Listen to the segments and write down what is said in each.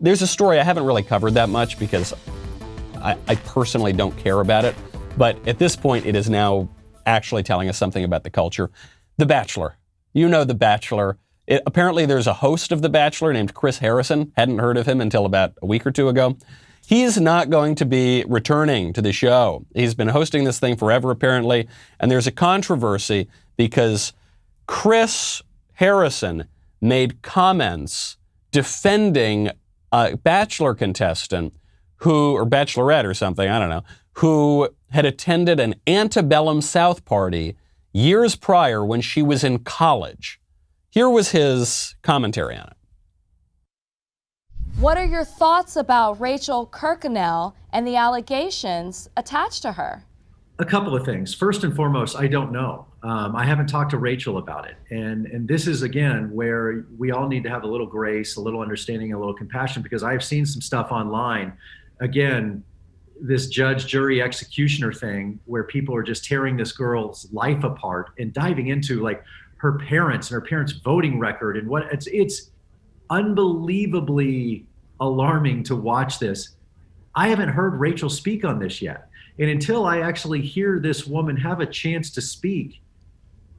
There's a story I haven't really covered that much because I personally don't care about it. But at this point, it is now actually telling us something about the culture. The Bachelor. You know The Bachelor. Apparently, there's a host of The Bachelor named Chris Harrison. Hadn't heard of him until about a week or two ago. He's not going to be returning to the show. He's been hosting this thing forever, apparently. And there's a controversy because Chris Harrison made comments defending a Bachelor contestant or Bachelorette or something, I don't know, who had attended an antebellum South party years prior when she was in college. Here was his commentary on it. What are your thoughts about Rachel Kirkconnell and the allegations attached to her? A couple of things. First and foremost, I don't know. I haven't talked to Rachel about it. And this is, again, where we all need to have a little grace, a little understanding, a little compassion, because I've seen some stuff online. Again, this judge, jury, executioner thing where people are just tearing this girl's life apart and diving into like her parents and her parents' voting record and what it's unbelievably alarming to watch this. I haven't heard Rachel speak on this yet. And until I actually hear this woman have a chance to speak,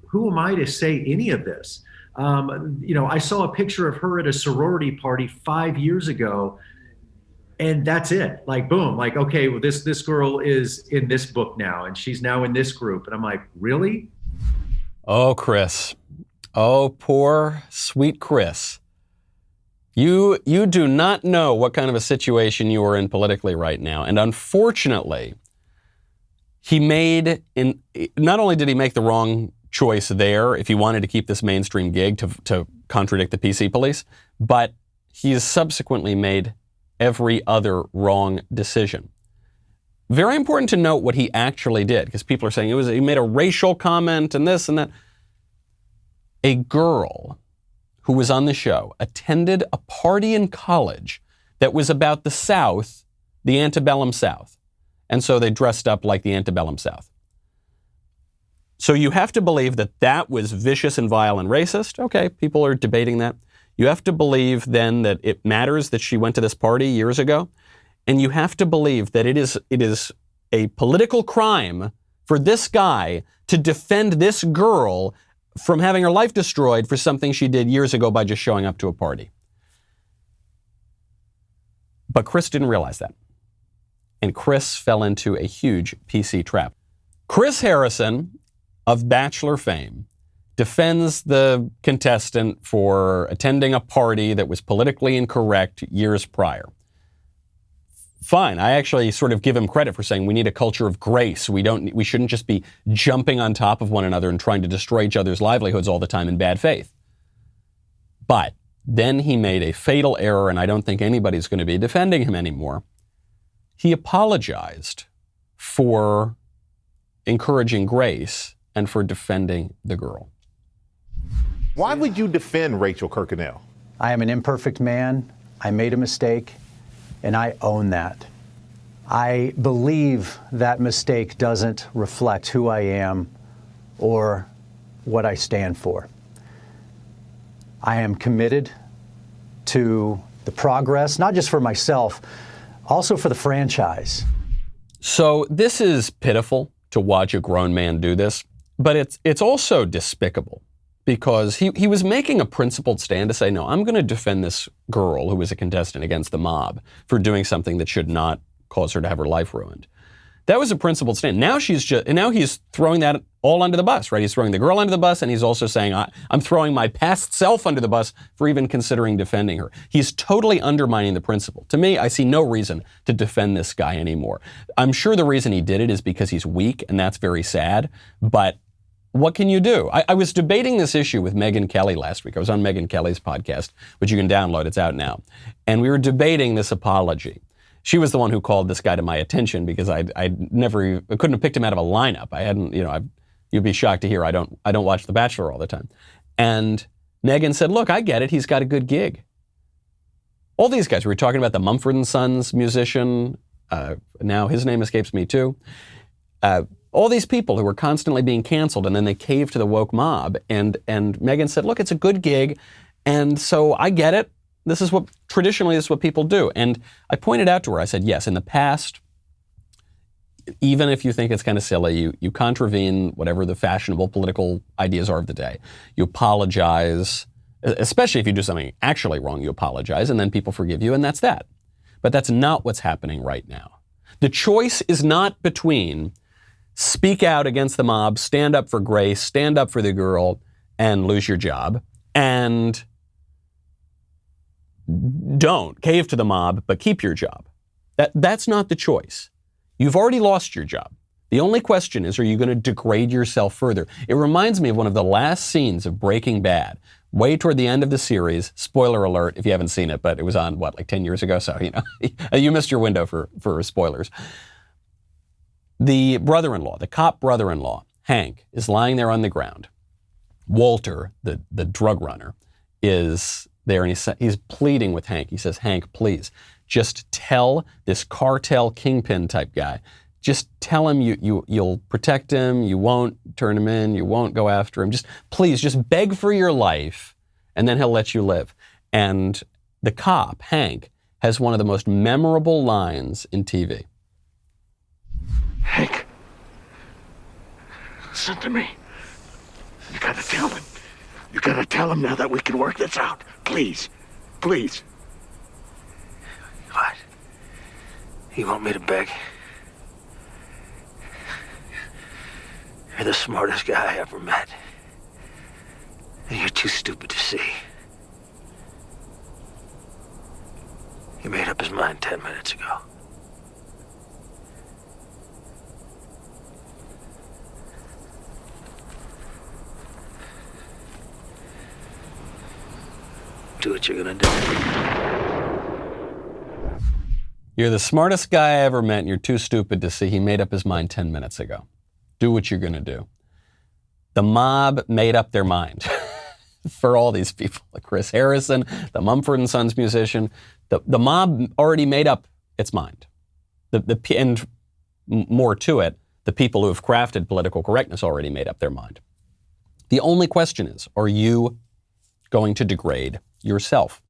who am I to say any of this? I saw a picture of her at a sorority party 5 years ago, and that's it. Like, boom, like, okay, well, this girl is in this book now, and she's now in this group. And I'm like, really? Oh, Chris. Oh, poor, sweet Chris. You do not know what kind of a situation you are in politically right now. And unfortunately, not only did he make the wrong choice there, if he wanted to keep this mainstream gig to contradict the PC police, but he has subsequently made every other wrong decision. Very important to note what he actually did, because people are saying he made a racial comment and this and that. A girl who was on the show attended a party in college that was about the South, the antebellum South. And so they dressed up like the antebellum South. So you have to believe that that was vicious and vile and racist. Okay, people are debating that. You have to believe then that it matters that she went to this party years ago. And you have to believe that it is a political crime for this guy to defend this girl from having her life destroyed for something she did years ago by just showing up to a party. But Chris didn't realize that. And Chris fell into a huge PC trap. Chris Harrison of Bachelor fame defends the contestant for attending a party that was politically incorrect years prior. Fine, I actually sort of give him credit for saying we need a culture of grace. We shouldn't just be jumping on top of one another and trying to destroy each other's livelihoods all the time in bad faith. But then he made a fatal error, and I don't think anybody's going to be defending him anymore. He apologized for encouraging grace and for defending the girl. Why would you defend Rachel Kirkconnell? I am an imperfect man. I made a mistake, and I own that. I believe that mistake doesn't reflect who I am or what I stand for. I am committed to the progress, not just for myself, also for the franchise. So this is pitiful to watch a grown man do this, but it's also despicable because he was making a principled stand to say, no, I'm going to defend this girl who was a contestant against the mob for doing something that should not cause her to have her life ruined. That was a principled stand. Now he's throwing that all under the bus, right? He's throwing the girl under the bus, and he's also saying, I'm throwing my past self under the bus for even considering defending her. He's totally undermining the principle. To me, I see no reason to defend this guy anymore. I'm sure the reason he did it is because he's weak, and that's very sad, but what can you do? I was debating this issue with Megyn Kelly last week. I was on Megyn Kelly's podcast, which you can download. It's out now. And we were debating this apology. She was the one who called this guy to my attention because I couldn't have picked him out of a lineup. I hadn't, you'd be shocked to hear I don't watch The Bachelor all the time. And Megyn said, look, I get it. He's got a good gig. All these guys, we were talking about the Mumford & Sons musician. Now his name escapes me too. All these people who were constantly being canceled, and then they caved to the woke mob. And Megyn said, look, it's a good gig. And so I get it. traditionally this is what people do. And I pointed out to her, I said, yes, in the past, even if you think it's kind of silly, you contravene whatever the fashionable political ideas are of the day. You apologize, especially if you do something actually wrong, you apologize, and then people forgive you, and that's that. But that's not what's happening right now. The choice is not between speak out against the mob, stand up for Grace, stand up for the girl, and lose your job, and don't cave to the mob, but keep your job. That's not the choice. You've already lost your job. The only question is, are you going to degrade yourself further? It reminds me of one of the last scenes of Breaking Bad, way toward the end of the series. Spoiler alert if you haven't seen it, but it was on, like 10 years ago? So, you missed your window for spoilers. The brother-in-law, the cop brother-in-law, Hank, is lying there on the ground. Walter, the drug runner, is there, and he's pleading with Hank. He says, Hank, please, just tell this cartel kingpin type guy, just tell him you'll protect him, you won't turn him in, you won't go after him. Just please, just beg for your life, and then he'll let you live. And the cop, Hank, has one of the most memorable lines in TV. Hank, listen to me. You gotta tell him. You gotta tell him now that we can work this out. Please, please. What? You want me to beg? You're the smartest guy I ever met. And you're too stupid to see. He made up his mind 10 minutes ago. Do what you're gonna do. You're the smartest guy I ever met, and you're too stupid to see. He made up his mind 10 minutes ago. Do what you're going to do. The mob made up their mind for all these people. Like Chris Harrison, the Mumford & Sons musician. The mob already made up its mind. And more to it, the people who have crafted political correctness already made up their mind. The only question is, are you going to degrade yourself?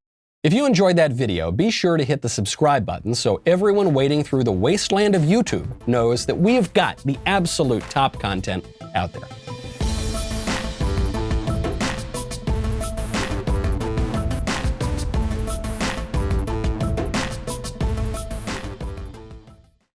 If you enjoyed that video, be sure to hit the subscribe button so everyone wading through the wasteland of YouTube knows that we have got the absolute top content out there.